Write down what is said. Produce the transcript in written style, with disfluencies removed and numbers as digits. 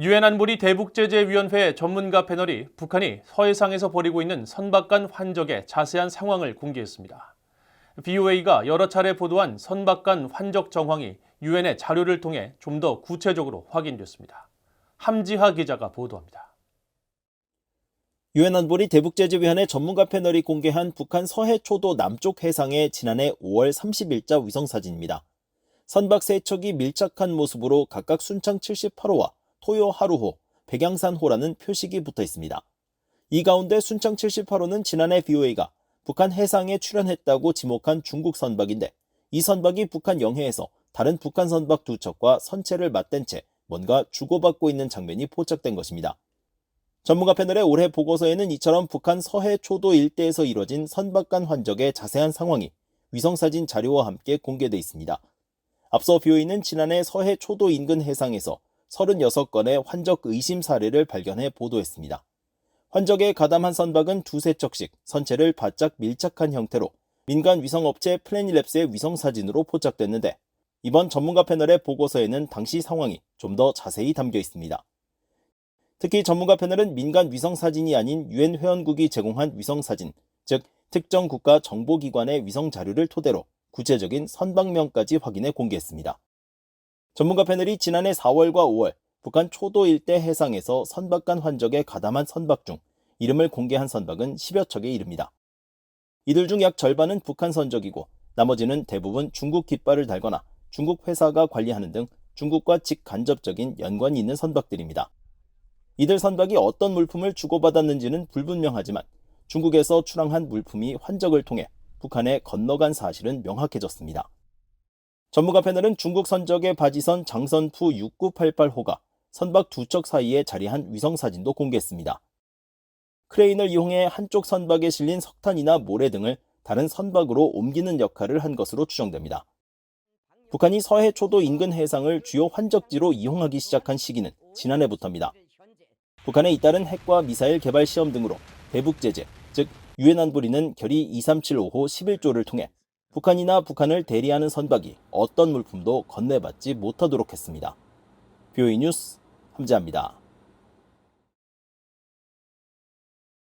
유엔 안보리 대북제재위원회 전문가 패널이 북한이 서해상에서 벌이고 있는 선박간 환적의 자세한 상황을 공개했습니다. BOA가 여러 차례 보도한 선박간 환적 정황이 유엔의 자료를 통해 좀 더 구체적으로 확인됐습니다. 함지하 기자가 보도합니다. 유엔 안보리 대북제재위원회 전문가 패널이 공개한 북한 서해 초도 남쪽 해상의 지난해 5월 30일자 위성사진입니다. 선박 3척이 밀착한 모습으로 각각 순창 78호와 토요 하루호, 백양산호라는 표식이 붙어 있습니다. 이 가운데 순창 78호는 지난해 BOA가 북한 해상에 출현했다고 지목한 중국 선박인데, 이 선박이 북한 영해에서 다른 북한 선박 2척과 선체를 맞댄 채 뭔가 주고받고 있는 장면이 포착된 것입니다. 전문가 패널의 올해 보고서에는 이처럼 북한 서해 초도 일대에서 이뤄진 선박 간 환적의 자세한 상황이 위성사진 자료와 함께 공개돼 있습니다. 앞서 BOA는 지난해 서해 초도 인근 해상에서 36건의 환적 의심 사례를 발견해 보도했습니다. 환적에 가담한 선박은 두세 척씩 선체를 바짝 밀착한 형태로 민간 위성업체 플래닛랩스의 위성사진으로 포착됐는데, 이번 전문가 패널의 보고서에는 당시 상황이 좀 더 자세히 담겨 있습니다. 특히 전문가 패널은 민간 위성사진이 아닌 유엔 회원국이 제공한 위성사진, 즉 특정 국가 정보기관의 위성 자료를 토대로 구체적인 선박명까지 확인해 공개했습니다. 전문가 패널이 지난해 4월과 5월 북한 초도 일대 해상에서 선박간 환적에 가담한 선박 중 이름을 공개한 선박은 10여 척에 이릅니다. 이들 중 약 절반은 북한 선적이고 나머지는 대부분 중국 깃발을 달거나 중국 회사가 관리하는 등 중국과 직간접적인 연관이 있는 선박들입니다. 이들 선박이 어떤 물품을 주고받았는지는 불분명하지만 중국에서 출항한 물품이 환적을 통해 북한에 건너간 사실은 명확해졌습니다. 전문가 패널은 중국 선적의 바지선 장선푸 6988호가 선박 2척 사이에 자리한 위성사진도 공개했습니다. 크레인을 이용해 한쪽 선박에 실린 석탄이나 모래 등을 다른 선박으로 옮기는 역할을 한 것으로 추정됩니다. 북한이 서해 초도 인근 해상을 주요 환적지로 이용하기 시작한 시기는 지난해부터입니다. 북한에 잇따른 핵과 미사일 개발 시험 등으로 대북제재, 즉 유엔 안보리는 결의 2375호 11조를 통해 북한이나 북한을 대리하는 선박이 어떤 물품도 건네받지 못하도록 했습니다. BOA 뉴스 함재합니다.